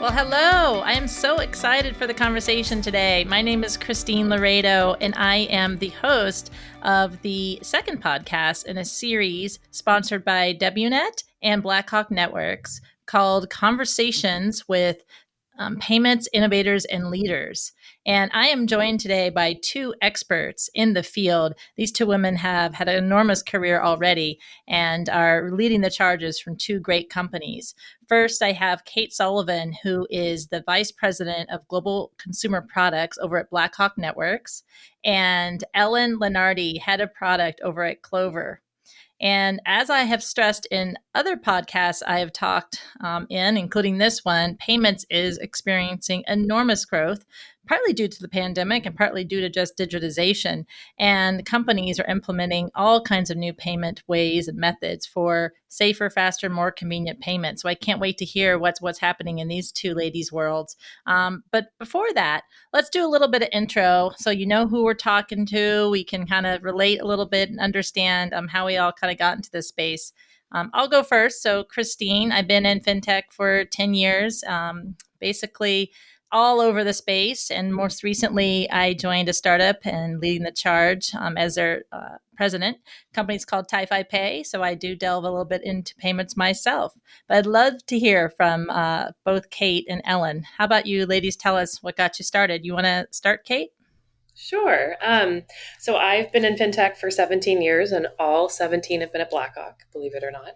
Well, hello. I am so excited for the conversation today. My name is Christine Loredo, and I am the host of the second podcast in a series sponsored by Wnet and Blackhawk Networks called Conversations with Payments Innovators and Leaders. And I am joined today by two experts in the field. These two women have had an enormous career already and are leading the charges from two great companies. First, I have Kate Sullivan, who is the Vice President of Global Consumer Products over at Blackhawk Networks, and Ellen Linardi, Head of Product over at Clover. And as I have stressed in other podcasts I have talked including this one, payments is experiencing enormous growth, partly due to the pandemic and partly due to just digitization. And companies are implementing all kinds of new payment ways and methods for safer, faster, more convenient payments. So I can't wait to hear what's happening in these two ladies' worlds. But before that, let's do a little bit of intro so you know who we're talking to. We can kind of relate a little bit and understand how we all kind of got into this space. I'll go first. So Christine, I've been in fintech for 10 years, basically all over the space. And most recently, I joined a startup and leading the charge as their president. Company's called TiFiPay. So I do delve a little bit into payments myself. But I'd love to hear from both Kate and Ellen. How about you ladies? Tell us what got you started. You want to start, Kate? Sure. So I've been in fintech for 17 years, and all 17 have been at Blackhawk, believe it or not.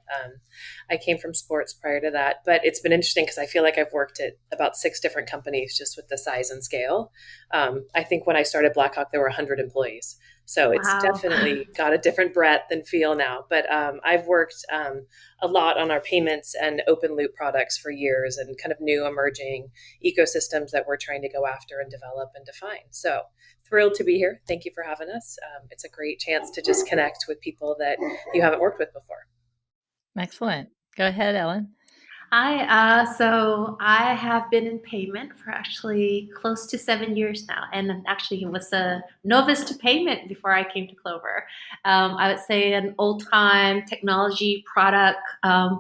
I came from sports prior to that, but it's been interesting because I feel like I've worked at about 6 different companies just with the size and scale. I think when I started Blackhawk, there were 100 employees. So it's definitely got a different breadth and feel now. But I've worked a lot on our payments and open loop products for years and kind of new emerging ecosystems that we're trying to go after and develop and define. So thrilled to be here. Thank you for having us. It's a great chance to just connect with people that you haven't worked with before. Excellent. Go ahead, Ellen. Hi, so I have been in payment for actually close to 7 years now, and actually was a novice to payment before I came to Clover. I would say an old-time technology product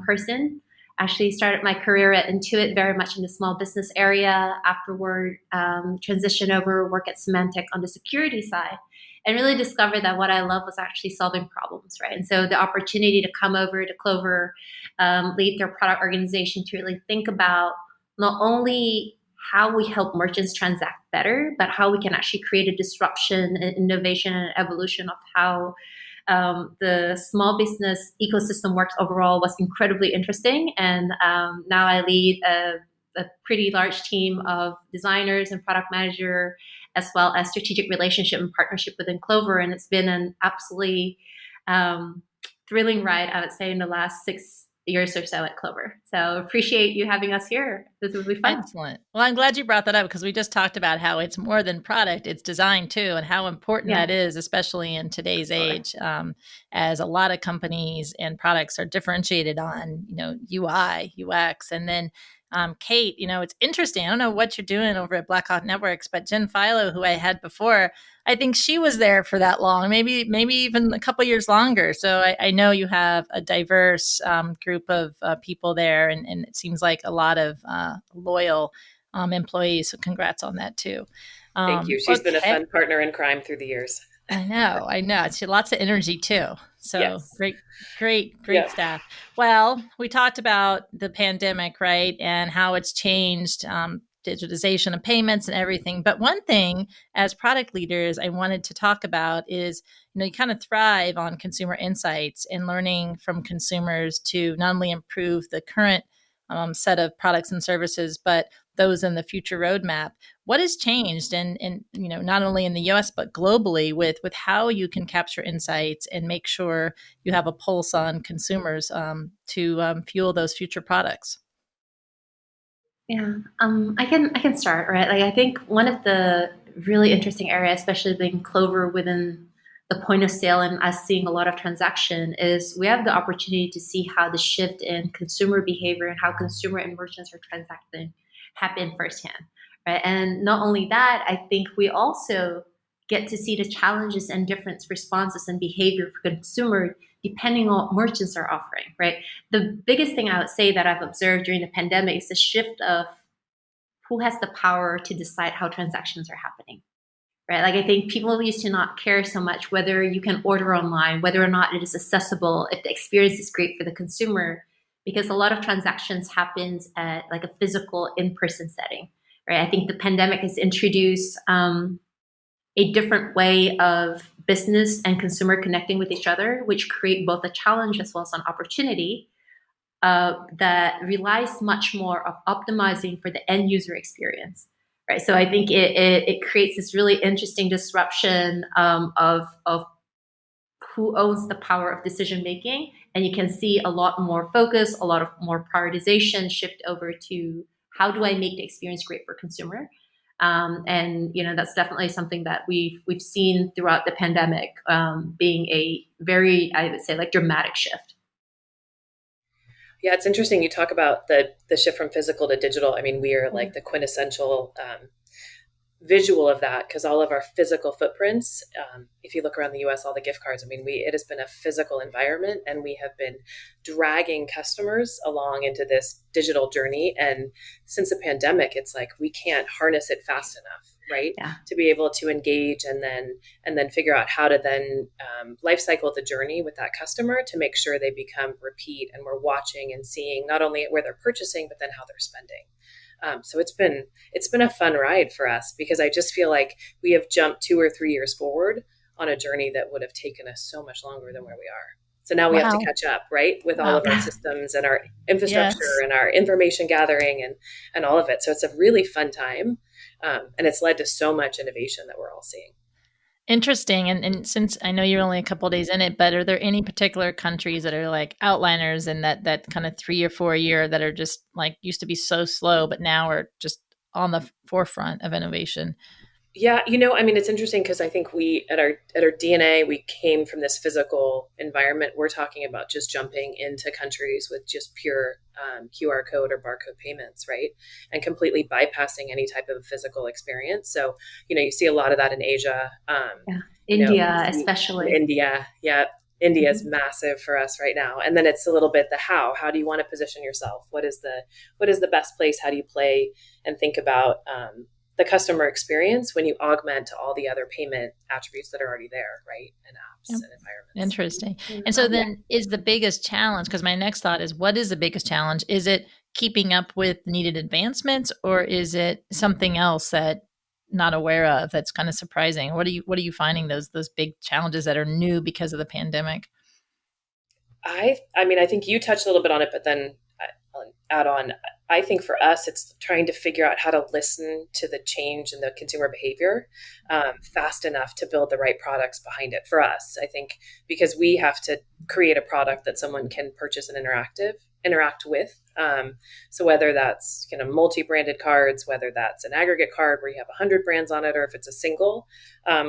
person. Actually started my career at Intuit very much in the small business area. Afterward, transitioned over, work at Symantec on the security side, and really discovered that what I love was actually solving problems, right? And so the opportunity to come over to Clover, lead their product organization to really think about not only how we help merchants transact better, but how we can actually create a disruption and innovation and evolution of how the small business ecosystem works overall was incredibly interesting. And now I lead a pretty large team of designers and product manager, as well as strategic relationship and partnership within Clover. And it's been an absolutely thrilling ride, I would say, in the last 6 years or so at Clover. So appreciate you having us here. This will be fun. Excellent. Well, I'm glad you brought that up because we just talked about how it's more than product, it's design too, and how important that is, especially in today's age, as a lot of companies and products are differentiated on, UI, UX, and then Kate, it's interesting. I don't know what you're doing over at Blackhawk Networks, but Jen Philo, who I had before, I think she was there for that long, maybe even a couple years longer. So I know you have a diverse group of people there, and it seems like a lot of loyal employees. So congrats on that too. Thank you. She's been a fun partner in crime through the years. I know. She had lots of energy too. So yes. Great staff. Well, we talked about the pandemic, right? And how it's changed digitization of payments and everything. But one thing as product leaders I wanted to talk about is, you kind of thrive on consumer insights and learning from consumers to not only improve the current set of products and services, but those in the future roadmap. What has changed, and not only in the U.S. but globally, with how you can capture insights and make sure you have a pulse on consumers to fuel those future products? Yeah, I can start, right. Like I think one of the really interesting areas, especially being Clover within the point of sale and us seeing a lot of transaction, is we have the opportunity to see how the shift in consumer behavior and how consumer and merchants are transacting happen firsthand, right? And not only that, I think we also get to see the challenges and different responses and behavior for consumer depending on what merchants are offering, right? The biggest thing I would say that I've observed during the pandemic is the shift of who has the power to decide how transactions are happening, right? Like I think people used to not care so much whether you can order online, whether or not it is accessible, if the experience is great for the consumer, because a lot of transactions happens at like a physical in-person setting, right? I think the pandemic has introduced a different way of business and consumer connecting with each other, which create both a challenge as well as an opportunity that relies much more of optimizing for the end user experience, right? So I think it creates this really interesting disruption of who owns the power of decision making, and you can see a lot more focus, a lot of more prioritization shift over to how do I make the experience great for consumer. And that's definitely something that we've seen throughout the pandemic, being a very, I would say, like dramatic shift. Yeah, it's interesting. You talk about the shift from physical to digital. I mean, we are like the quintessential visual of that, because all of our physical footprints, if you look around the US, all the gift cards, I mean, it has been a physical environment, and we have been dragging customers along into this digital journey. And since the pandemic, it's like we can't harness it fast enough, right? Yeah. To be able to engage and then figure out how to then life cycle the journey with that customer to make sure they become repeat, and we're watching and seeing not only where they're purchasing, but then how they're spending. So it's been a fun ride for us, because I just feel like we have jumped 2 or 3 years forward on a journey that would have taken us so much longer than where we are. So now we have to catch up, right, with all of our systems and our infrastructure and our information gathering and all of it. So it's a really fun time, and it's led to so much innovation that we're all seeing. Interesting. And since I know you're only a couple of days in it, but are there any particular countries that are like outliners in that kind of 3 or 4 year that are just like used to be so slow, but now are just on the forefront of innovation? Yeah, I mean, it's interesting because I think we at our DNA, we came from this physical environment. We're talking about just jumping into countries with just pure QR code or barcode payments, right? And completely bypassing any type of physical experience. So, you see a lot of that in Asia. India, especially. In India, yeah. India is massive for us right now. And then it's a little bit the how. How do you want to position yourself? What is the best place? How do you play and think about the customer experience when you augment to all the other payment attributes that are already there, right? And apps and environments. Interesting. And so then is the biggest challenge, because my next thought is, what is the biggest challenge? Is it keeping up with needed advancements, or is it something else that not aware of that's kind of surprising? What are you finding those big challenges that are new because of the pandemic? I mean, I think you touched a little bit on it, but then I'll add on. I think for us, it's trying to figure out how to listen to the change in the consumer behavior fast enough to build the right products behind it for us. I think because we have to create a product that someone can purchase and interact with. So whether that's multi-branded cards, whether that's an aggregate card where you have 100 brands on it, or if it's a single,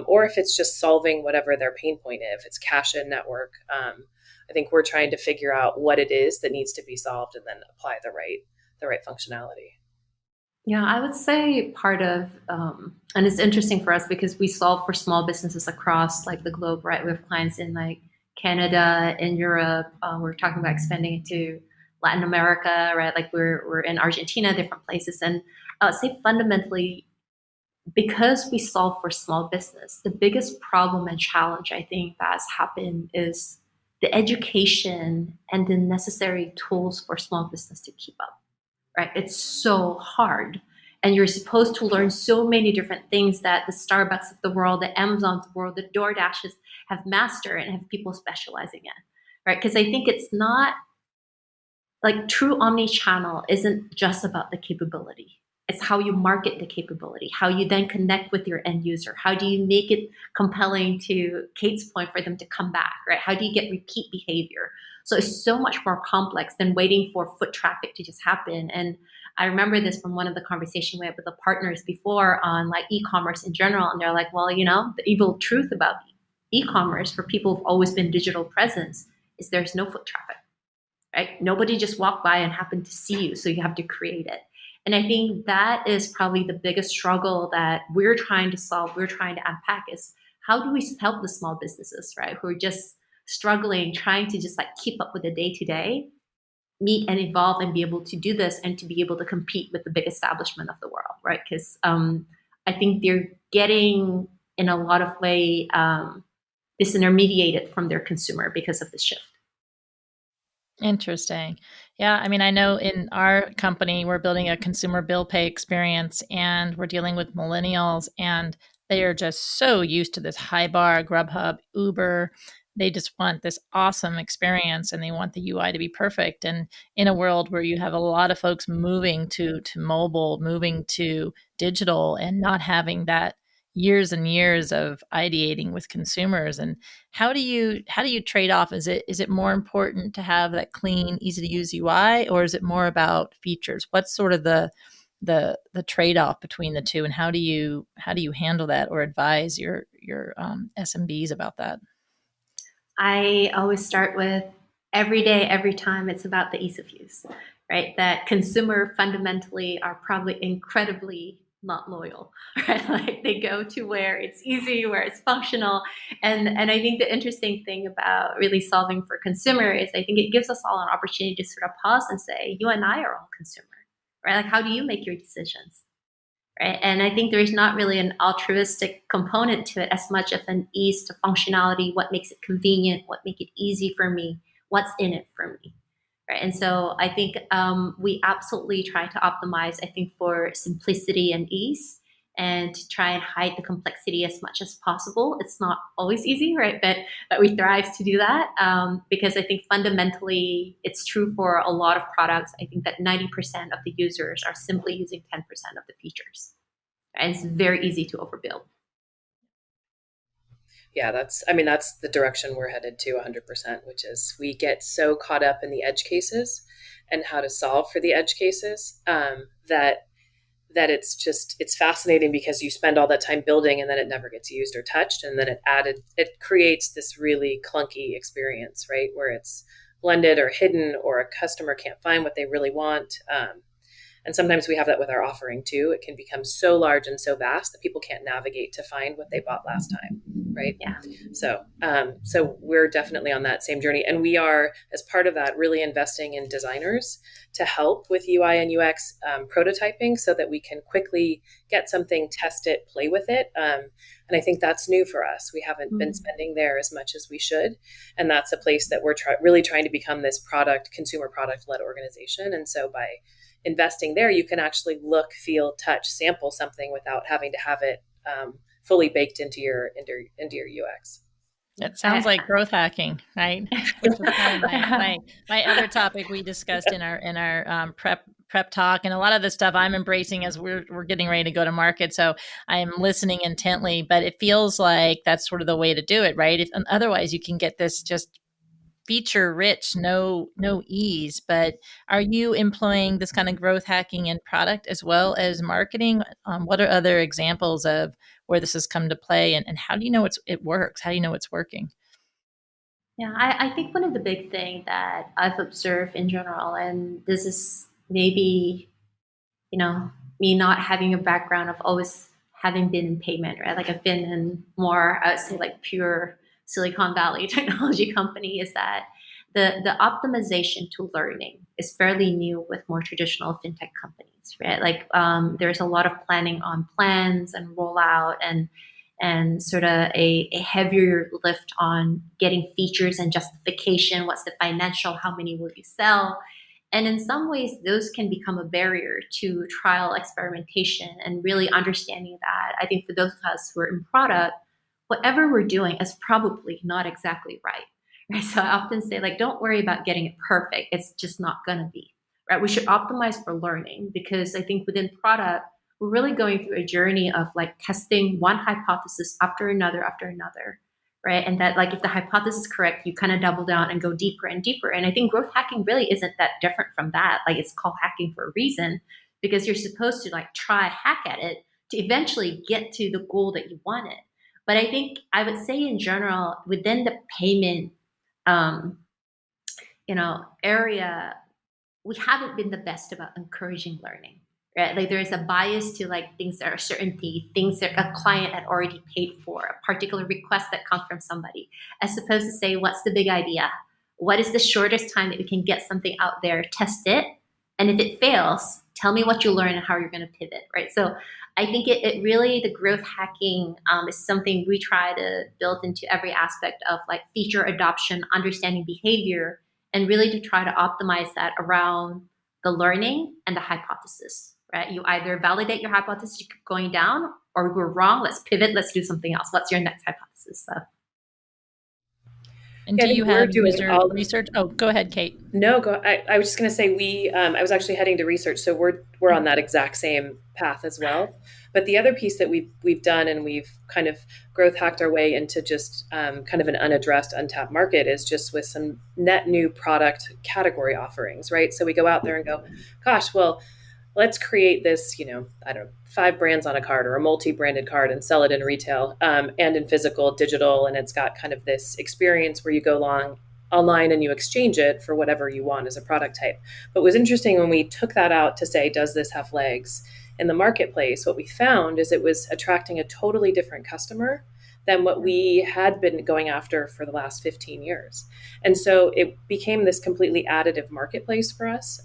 or if it's just solving whatever their pain point is, if it's cash in network. I think we're trying to figure out what it is that needs to be solved and then apply the right functionality. Yeah, I would say part of, and it's interesting for us because we solve for small businesses across like the globe, right? We have clients in like Canada, in Europe. We're talking about expanding into Latin America, right? Like we're in Argentina, different places. And I would say fundamentally, because we solve for small business, the biggest problem and challenge I think that has happened is the education and the necessary tools for small business to keep up, right? It's so hard. And you're supposed to learn so many different things that the Starbucks of the world, the Amazons of the world, the DoorDashes have mastered and have people specializing in, right? Because I think it's not like true omni-channel isn't just about the capability. It's how you market the capability, how you then connect with your end user. How do you make it compelling, to Kate's point, for them to come back, right? How do you get repeat behavior? So it's so much more complex than waiting for foot traffic to just happen. And I remember this from one of the conversations we had with the partners before on like e-commerce in general. And they're like, well, the evil truth about e-commerce for people who've always been digital presence is there's no foot traffic, right? Nobody just walked by and happened to see you. So you have to create it. And I think that is probably the biggest struggle that we're trying to solve, we're trying to unpack, is how do we help the small businesses, right, who are just struggling, trying to just like keep up with the day-to-day meet and evolve and be able to do this and to be able to compete with the big establishment of the world, right? Because I think they're getting, in a lot of way, disintermediated from their consumer because of this shift. Interesting. Yeah, I mean, I know in our company, we're building a consumer bill pay experience and we're dealing with millennials, and they are just so used to this high bar, Grubhub, Uber. They just want this awesome experience and they want the UI to be perfect. And in a world where you have a lot of folks moving to mobile, moving to digital, and not having that years and years of ideating with consumers, and how do you trade off? Is it more important to have that clean, easy to use UI, or is it more about features? What's sort of the trade off between the two, and how do you handle that or advise your SMBs about that? I always start with every day, every time, it's about the ease of use, right? That consumer fundamentally are probably incredibly not loyal, right? Like they go to where it's easy, where it's functional. And I think the interesting thing about really solving for consumer is I think it gives us all an opportunity to sort of pause and say, you and I are all consumer, right? Like, how do you make your decisions? Right? And I think there is not really an altruistic component to it as much of an ease to functionality, what makes it convenient, what make it easy for me, what's in it for me. Right? And so I think we absolutely try to optimize, I think, for simplicity and ease, and to try and hide the complexity as much as possible. It's not always easy, right? But we thrive to do that because I think fundamentally it's true for a lot of products. I think that 90% of the users are simply using 10% of the features. And it's very easy to overbuild. Yeah, that's the direction we're headed to 100%, which is we get so caught up in the edge cases and how to solve for the edge cases that it's fascinating because you spend all that time building and then it never gets used or touched. And then it creates this really clunky experience, right? Where it's blended or hidden, or a customer can't find what they really want. And sometimes we have that with our offering too. It can become so large and so vast that people can't navigate to find what they bought last time, right? Yeah. So we're definitely on that same journey. And we are, as part of that, really investing in designers to help with UI and UX prototyping so that we can quickly get something, test it, play with it. And I think that's new for us. We haven't been spending there as much as we should. And that's a place that we're really trying to become this consumer product-led organization. And so by investing there, you can actually look, feel, touch, sample something without having to have it fully baked into your UX. It sounds like growth hacking, right? Which was kind of my other topic we discussed in our prep talk, and a lot of the stuff I'm embracing as we're getting ready to go to market. So I'm listening intently, but it feels like that's sort of the way to do it, right? Otherwise, you can get this just feature rich, no ease. But are you employing this kind of growth hacking in product as well as marketing? What are other examples of where this has come to play, and how do you know it works? How do you know it's working? Yeah, I think one of the big things that I've observed in general, and this is maybe, me not having a background of always having been in payment, right? Like I've been in more, I would say, like pure Silicon Valley technology company, is that the optimization to learning is fairly new with more traditional fintech companies, right? Like there's a lot of planning on plans and rollout and sort of a heavier lift on getting features and justification. What's the financial? How many will you sell? And in some ways, those can become a barrier to trial experimentation and really understanding that. I think for those of us who are in product, whatever we're doing is probably not exactly right. Right? So I often say, like, don't worry about getting it perfect. It's just not going to be, right? We should optimize for learning, because I think within product, we're really going through a journey of like testing one hypothesis after another, right? And that, like, if the hypothesis is correct, you kind of double down and go deeper and deeper. And I think growth hacking really isn't that different from that. Like, it's called hacking for a reason, because you're supposed to like try hack at it to eventually get to the goal that you wanted. But I think I would say in general, within the payment, area, we haven't been the best about encouraging learning, right? Like there is a bias to like things that are certainty, things that a client had already paid for, a particular request that comes from somebody, as opposed to say, what's the big idea? what is the shortest time that we can get something out there, test it, and if it fails, tell me what you learn and how you're going to pivot, right? So I think it really, the growth hacking is something we try to build into every aspect of like feature adoption, understanding behavior, and really to try to optimize that around the learning and the hypothesis, right? You either validate your hypothesis, you keep going down, or we're wrong, let's pivot, let's do something else. What's your next hypothesis? So. And Yeah, do you have user research? Oh, go ahead, Kate. No, I was just going to say I was actually heading to research, so we're on that exact same path as well. But the other piece that we've done, and we've kind of growth hacked our way into just kind of an unaddressed, untapped market, is just with some net new product category offerings, right? So we go out there and go, gosh, well, let's create this, I don't know, 5 brands on a card or a multi-branded card and sell it in retail and in physical, digital. And it's got kind of this experience where you go online and you exchange it for whatever you want as a product type. But it was interesting when we took that out to say, does this have legs in the marketplace? What we found is it was attracting a totally different customer than what we had been going after for the last 15 years. And so it became this completely additive marketplace for us.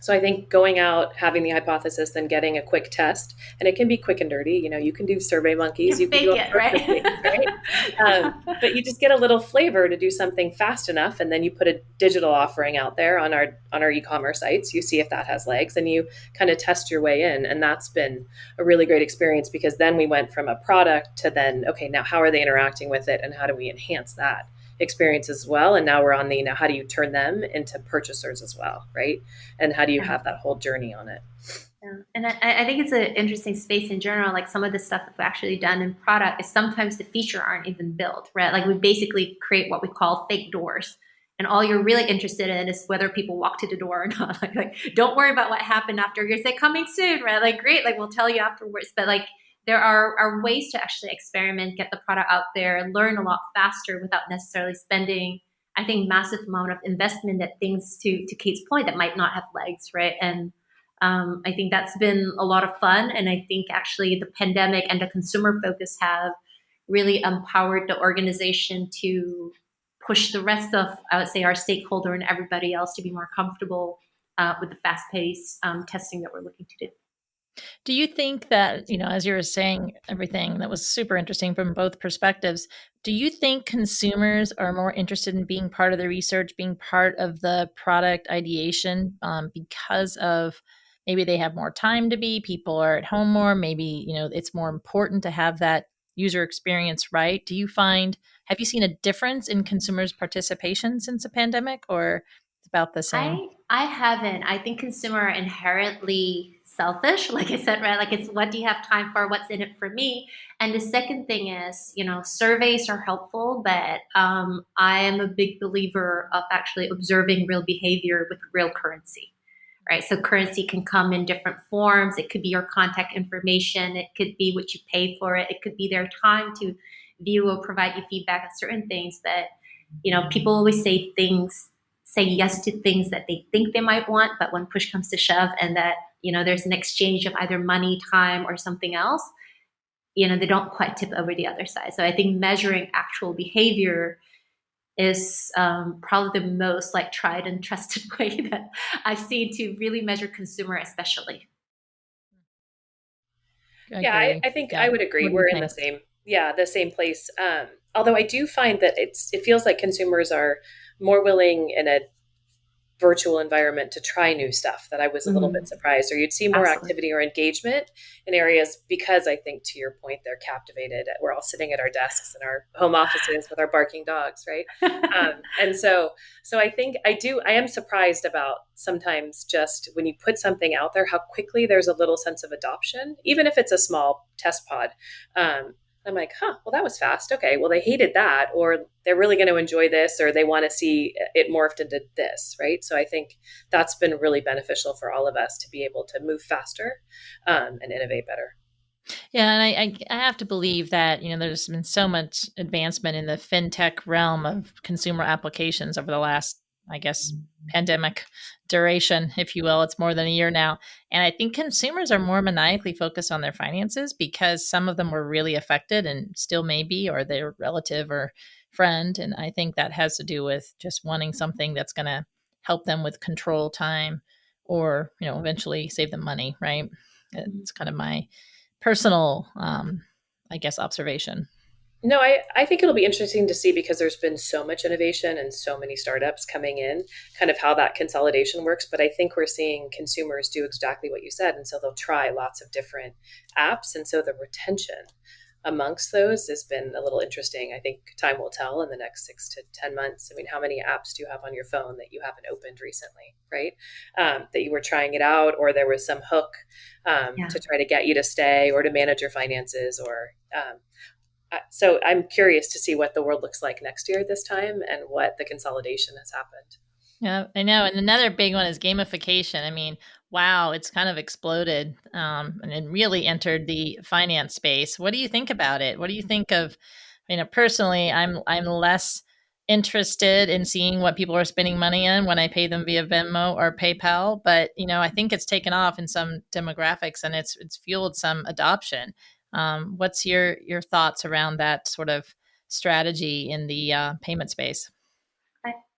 So I think going out, having the hypothesis, then getting a quick test, and it can be quick and dirty. You can do survey monkeys. You can do it, right? Things, right? But you just get a little flavor to do something fast enough, and then you put a digital offering out there on our e-commerce sites. You see if that has legs, and you kind of test your way in. And that's been a really great experience, because then we went from a product to then, okay, now how are they interacting with it, and how do we enhance that experience as well? And now we're on now how do you turn them into purchasers as well, right? And how do you have that whole journey on it? Yeah. And I think it's an interesting space in general. Like some of the stuff that we've actually done in product is sometimes the feature aren't even built, right? Like we basically create what we call fake doors. And all you're really interested in is whether people walk to the door or not. Like don't worry about what happened after. You say coming soon, right? Like great, like we'll tell you afterwards. But like there are ways to actually experiment, get the product out there, learn a lot faster without necessarily spending, I think, massive amount of investment at things, to Kate's point, that might not have legs, right? And I think that's been a lot of fun. And I think actually the pandemic and the consumer focus have really empowered the organization to push the rest of, I would say, our stakeholder and everybody else to be more comfortable with the fast-paced testing that we're looking to do. Do you think that, as you were saying everything that was super interesting from both perspectives, do you think consumers are more interested in being part of the research, being part of the product ideation because of maybe they have more time to be, people are at home more, maybe, it's more important to have that user experience right? Have you seen a difference in consumers' participation since the pandemic, or it's about the same? I haven't. I think consumers are inherently selfish, like I said, right? Like it's what do you have time for? What's in it for me? And the second thing is, surveys are helpful, but I am a big believer of actually observing real behavior with real currency, right? So currency can come in different forms. It could be your contact information. It could be what you pay for it. It could be their time to view or provide you feedback on certain things. But, people always say yes to things that they think they might want, but when push comes to shove and that, there's an exchange of either money, time, or something else, they don't quite tip over the other side. So I think measuring actual behavior is probably the most like tried and trusted way that I've seen to really measure consumer, especially. I think I would agree. We're in the same place. Although I do find that it feels like consumers are more willing in a virtual environment to try new stuff, that I was a little bit surprised, or you'd see more activity or engagement in areas, because I think, to your point, they're captivated. We're all sitting at our desks in our home offices with our barking dogs, right? And so I think I am surprised about sometimes just when you put something out there, how quickly there's a little sense of adoption, even if it's a small test pod. I'm like, well, that was fast. Okay, well, they hated that, or they're really going to enjoy this, or they want to see it morphed into this, right? So I think that's been really beneficial for all of us to be able to move faster and innovate better. Yeah, and I have to believe that, there's been so much advancement in the fintech realm of consumer applications over the last, I guess, pandemic duration, if you will. It's more than a year now. And I think consumers are more maniacally focused on their finances because some of them were really affected and still may be, or their relative or friend. And I think that has to do with just wanting something that's going to help them with control time or, eventually save them money, right? It's kind of my personal, I guess, observation. No, I think it'll be interesting to see because there's been so much innovation and so many startups coming in, kind of how that consolidation works. But I think we're seeing consumers do exactly what you said. And so they'll try lots of different apps. And so the retention amongst those has been a little interesting. I think time will tell in the next 6 to 10 months. I mean, how many apps do you have on your phone that you haven't opened recently, right? That you were trying it out, or there was some hook to try to get you to stay or to manage your finances or so I'm curious to see what the world looks like next year at this time and what the consolidation has happened. Yeah, I know. And another big one is gamification. I mean, wow, it's kind of exploded and it really entered the finance space. What do you think about it? What do you think of, personally, I'm less interested in seeing what people are spending money on when I pay them via Venmo or PayPal, but I think it's taken off in some demographics and it's fueled some adoption. What's your thoughts around that sort of strategy in the payment space?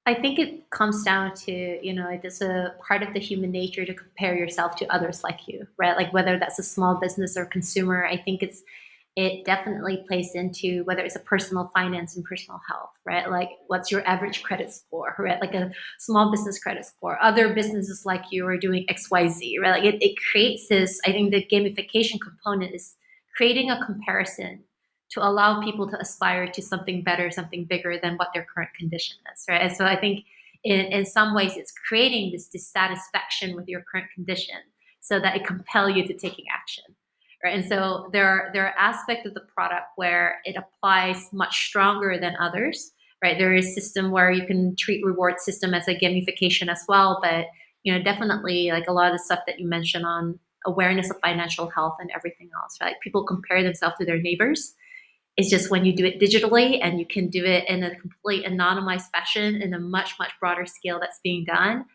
I think it comes down to, it's a part of the human nature to compare yourself to others like you, right? Like whether that's a small business or consumer, I think it definitely plays into whether it's a personal finance and personal health, right? Like what's your average credit score, right? Like a small business credit score. Other businesses like you are doing XYZ, right? Like it creates this, I think the gamification component is creating a comparison to allow people to aspire to something better, something bigger than what their current condition is, right? And so I think in some ways it's creating this dissatisfaction with your current condition so that it compel you to taking action, right? And so there are aspects of the product where it applies much stronger than others, right? There is a system where you can treat reward system as a gamification as well, but definitely like a lot of the stuff that you mentioned on awareness of financial health and everything else, right? People compare themselves to their neighbors. It's just when you do it digitally and you can do it in a complete anonymized fashion in a much, much broader scale that's being done,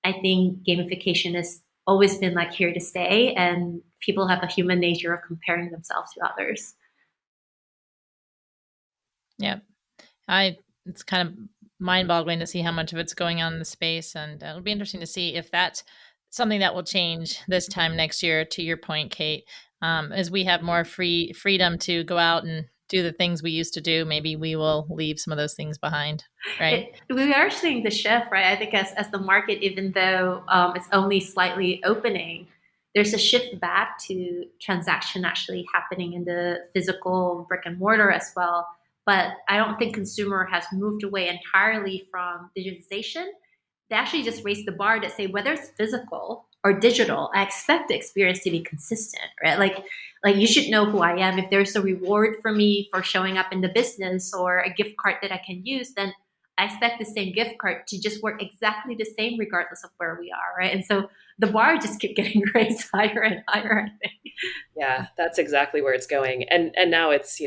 I think gamification has always been like here to stay, and people have a human nature of comparing themselves to others. Yeah. It's kind of mind-boggling to see how much of it's going on in the space, and it'll be interesting to see if that's something that will change this time next year, to your point, Kate. As we have more freedom to go out and do the things we used to do, maybe we will leave some of those things behind, right? We are seeing the shift, right? I think as the market, even though it's only slightly opening, there's a shift back to transaction actually happening in the physical brick and mortar as well. But I don't think consumer has moved away entirely from digitization. They actually just raised the bar to say whether it's physical or digital, I expect the experience to be consistent, right? Like you should know who I am. If there's a reward for me for showing up in the business or a gift card that I can use, then I expect the same gift card to just work exactly the same regardless of where we are, right? And so the bar just kept getting raised higher and higher, I think. Yeah, that's exactly where it's going. And now it's,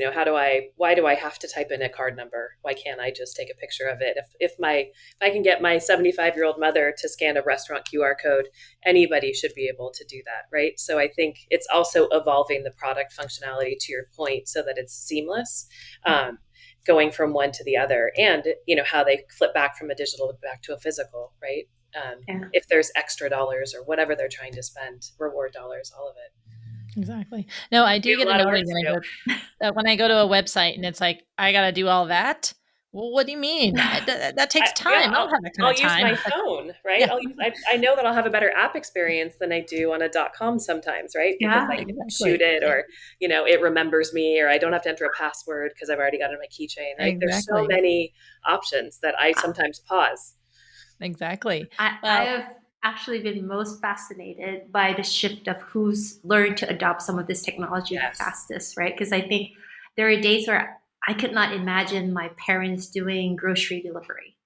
why do I have to type in a card number? Why can't I just take a picture of it? If I can get my 75-year-old mother to scan a restaurant QR code, anybody should be able to do that, right? So I think it's also evolving the product functionality to your point so that it's seamless. Going from one to the other, and how they flip back from a digital back to a physical, right? If there's extra dollars or whatever they're trying to spend, reward dollars, all of it. Exactly. No, I do get annoyed when I go to a website and it's like, I got to do all that. Well, what do you mean? That takes time. I don't have that kind of time. I'll use my phone, right? Yeah. I know that I'll have a better app experience than I do on a .com sometimes, right? Because I can shoot it, or it remembers me, or I don't have to enter a password because I've already got it in my keychain. Right? Exactly. There's so many options that I sometimes pause. Exactly. I have actually been most fascinated by the shift of who's learned to adopt some of this technology the fastest, right? Because I think there are days where I could not imagine my parents doing grocery delivery.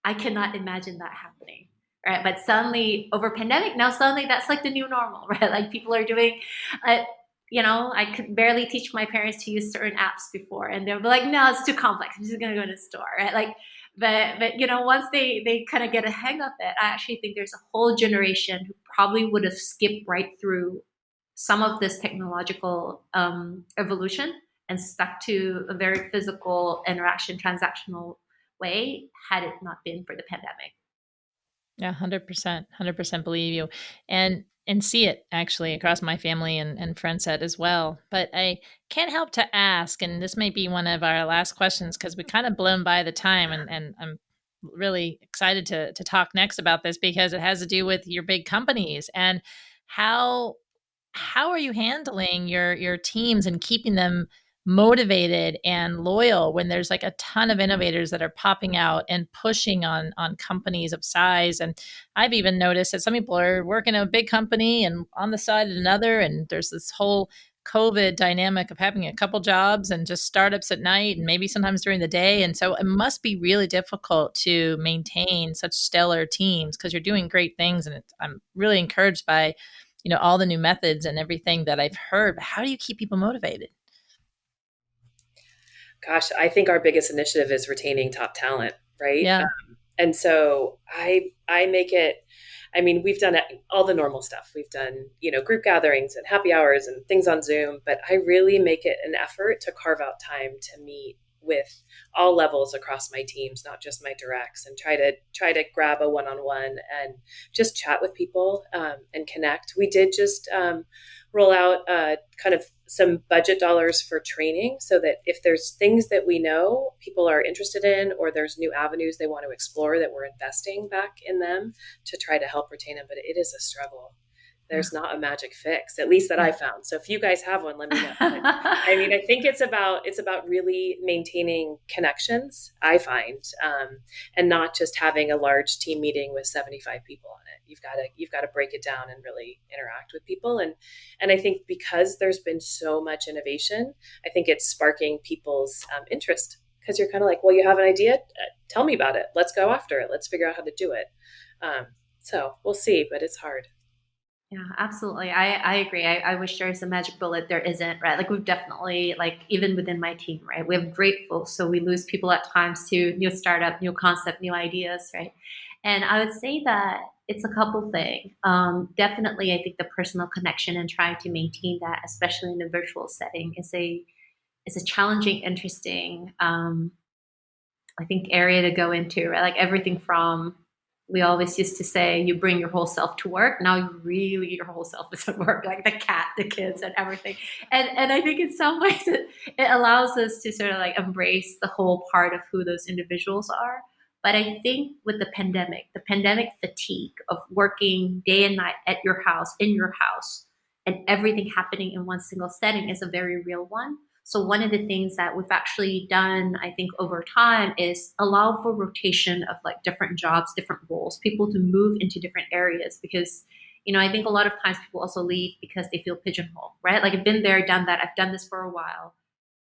I cannot imagine that happening, right? But suddenly, over pandemic, now suddenly that's like the new normal, right? Like people are doing, I could barely teach my parents to use certain apps before, and they'll be like, "No, it's too complex. I'm just gonna go to the store," right? But once they kind of get a hang of it, I actually think there's a whole generation who probably would have skipped right through some of this technological evolution and stuck to a very physical interaction, transactional way had it not been for the pandemic. Yeah, 100% believe you. And see it actually across my family and friend set as well. But I can't help to ask, and this may be one of our last questions because we kind of blown by the time, and I'm really excited to talk next about this because it has to do with your big companies and how how are you handling your teams and keeping them motivated and loyal when there's like a ton of innovators that are popping out and pushing on companies of size? And I've even noticed that some people are working at a big company and on the side at another, and there's this whole COVID dynamic of having a couple jobs and just startups at night and maybe sometimes during the day. And so it must be really difficult to maintain such stellar teams because you're doing great things. And I'm really encouraged by all the new methods and everything that I've heard. But how do you keep people motivated? Gosh, I think our biggest initiative is retaining top talent, right? Yeah. And so I make it. I mean, we've done all the normal stuff. We've done group gatherings and happy hours and things on Zoom, but I really make it an effort to carve out time to meet with all levels across my teams, not just my directs, and try to grab a one-on-one and just chat with people and connect. We did just roll out kind of some budget dollars for training so that if there's things that we know people are interested in or there's new avenues they want to explore, that we're investing back in them to try to help retain them. But it is a struggle. There's not a magic fix, at least that I found. So if you guys have one, let me know. But, I mean, I think it's about really maintaining connections, I find, and not just having a large team meeting with 75 people on it. You've got to break it down and really interact with people. And I think because there's been so much innovation, I think it's sparking people's interest, because you're kind of like, well, you have an idea? Tell me about it. Let's go after it. Let's figure out how to do it. So we'll see, but it's hard. Yeah, absolutely. I agree. I wish there was a magic bullet. There isn't, right? Like we've definitely, like even within my team, right? We have great folks. So we lose people at times to new startup, new concept, new ideas, right? And I would say that it's a couple things. Definitely, I think the personal connection and trying to maintain that, especially in a virtual setting, is a challenging, interesting, I think, area to go into, right? Like everything from, we always used to say, you bring your whole self to work. Now you really, your whole self is at work, like the cat, the kids, and everything. And I think in some ways it allows us to sort of like embrace the whole part of who those individuals are. But I think with the pandemic fatigue of working day and night at your house, in your house, and everything happening in one single setting is a very real one. So one of the things that we've actually done, I think, over time is allow for rotation of like different jobs, different roles, people to move into different areas. Because, I think a lot of times people also leave because they feel pigeonholed, right? Like I've been there, done that. I've done this for a while.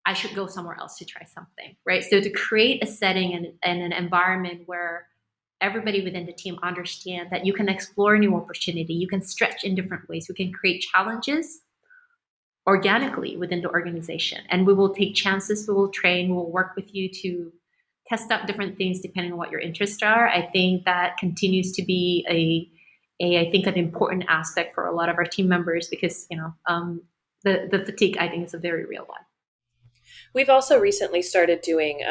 I should go somewhere else to try something, right? So to create a setting and an environment where everybody within the team understand that you can explore new opportunity, you can stretch in different ways, you can create challenges organically within the organization. And we will take chances, we will train, we will work with you to test out different things depending on what your interests are. I think that continues to be I think an important aspect for a lot of our team members because, the fatigue, I think, is a very real one. We've also recently started doing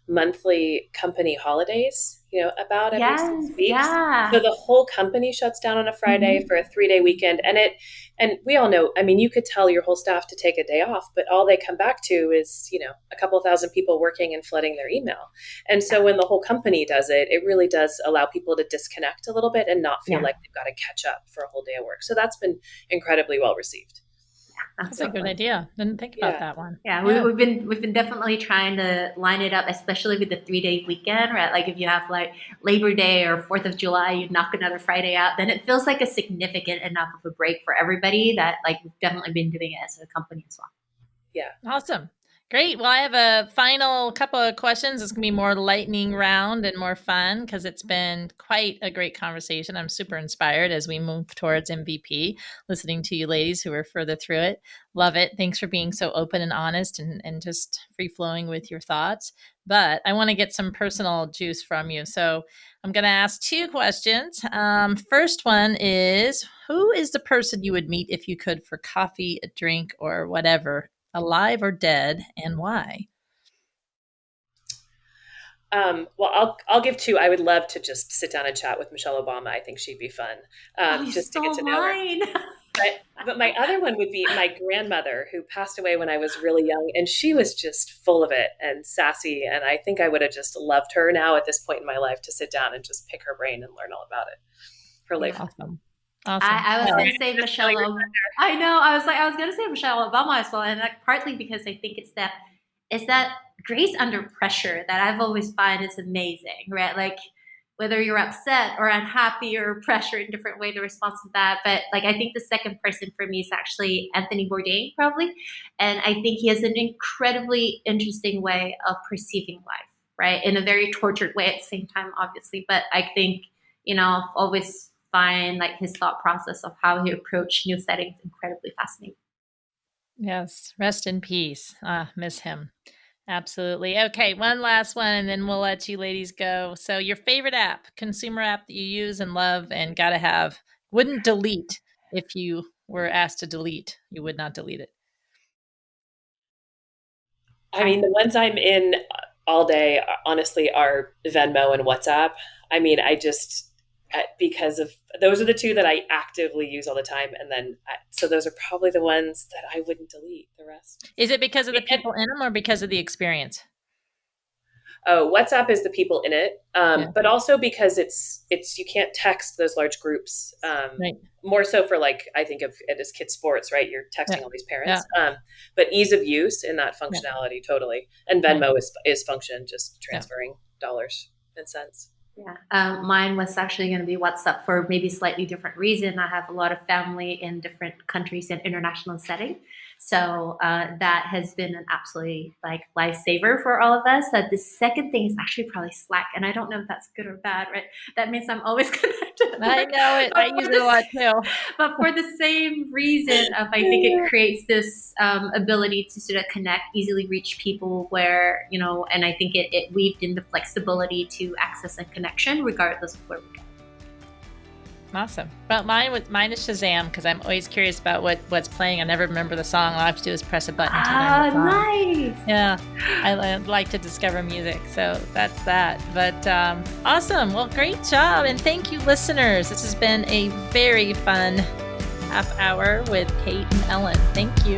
monthly company holidays, about every 6 weeks. Yeah. So the whole company shuts down on a Friday for a 3-day weekend. And we all know, I mean, you could tell your whole staff to take a day off, but all they come back to is, a couple thousand people working and flooding their email. And so when the whole company does it, it really does allow people to disconnect a little bit and not feel like they've got to catch up for a whole day of work. So that's been incredibly well received. That's a good idea. Didn't think about that one. Yeah, we've been definitely trying to line it up, especially with the 3-day weekend, right? Like if you have like Labor Day or 4th of July, you knock another Friday out, then it feels like a significant enough of a break for everybody that like we've definitely been doing it as a company as well. Yeah. Awesome. Great. Well, I have a final couple of questions. It's going to be more lightning round and more fun because it's been quite a great conversation. I'm super inspired as we move towards MVP, listening to you ladies who are further through it. Love it. Thanks for being so open and honest and just free flowing with your thoughts. But I want to get some personal juice from you. So I'm going to ask 2 questions. First one is, who is the person you would meet if you could for coffee, a drink, or whatever alive or dead, and why? Well, I'll give two. I would love to just sit down and chat with Michelle Obama. I think she'd be fun, You just to get stole to know her. mine. But my other one would be my grandmother, who passed away when I was really young, and she was just full of it and sassy. And I think I would have just loved her now at this point in my life to sit down and just pick her brain and learn all about it. Her life. Awesome. I was going to say Michelle Obama. I know. I was going to say Michelle Obama as well, and partly because I think it's that grace under pressure that I've always find is amazing, right? Like whether you're upset or unhappy or pressure in different way, the response to that. But like I think the second person for me is actually Anthony Bourdain, probably, and I think he has an incredibly interesting way of perceiving life, right? In a very tortured way at the same time, obviously. But I think I've always find like his thought process of how he approached new settings incredibly fascinating. Yes, rest in peace. Miss him. Absolutely. Okay, one last one, and then we'll let you ladies go. So your favorite app, consumer app that you use and love and got to have, wouldn't delete if you were asked to delete. You would not delete it. I mean, the ones I'm in all day, honestly, are Venmo and WhatsApp. I mean, because of those are the two that I actively use all the time. And then, so those are probably the ones that I wouldn't delete. The rest. Is it because of the people in them or because of the experience? Oh, WhatsApp is the people in it, but also because it's you can't text those large groups. Right. More so for like I think of it as kids sports, right? You're texting all these parents, but ease of use in that functionality totally. And Venmo is function, just transferring dollars and cents. Yeah, mine was actually going to be WhatsApp for maybe slightly different reason. I have a lot of family in different countries and international setting. So that has been an absolutely like lifesaver for all of us. The second thing is actually probably Slack. And I don't know if that's good or bad, right? That means I'm always connected. I know it. I use it a lot too. But for the same reason of I think it creates this ability to sort of connect, easily reach people where, and I think it weaved in the flexibility to access and connection regardless of where we go. Awesome. Well, mine is Shazam because I'm always curious about what's playing. I never remember the song. All I have to do is press a button. Nice. Yeah, I like to discover music, so that's that. But awesome. Well, great job, and thank you, listeners. This has been a very fun half hour with Kate and Ellen. Thank you.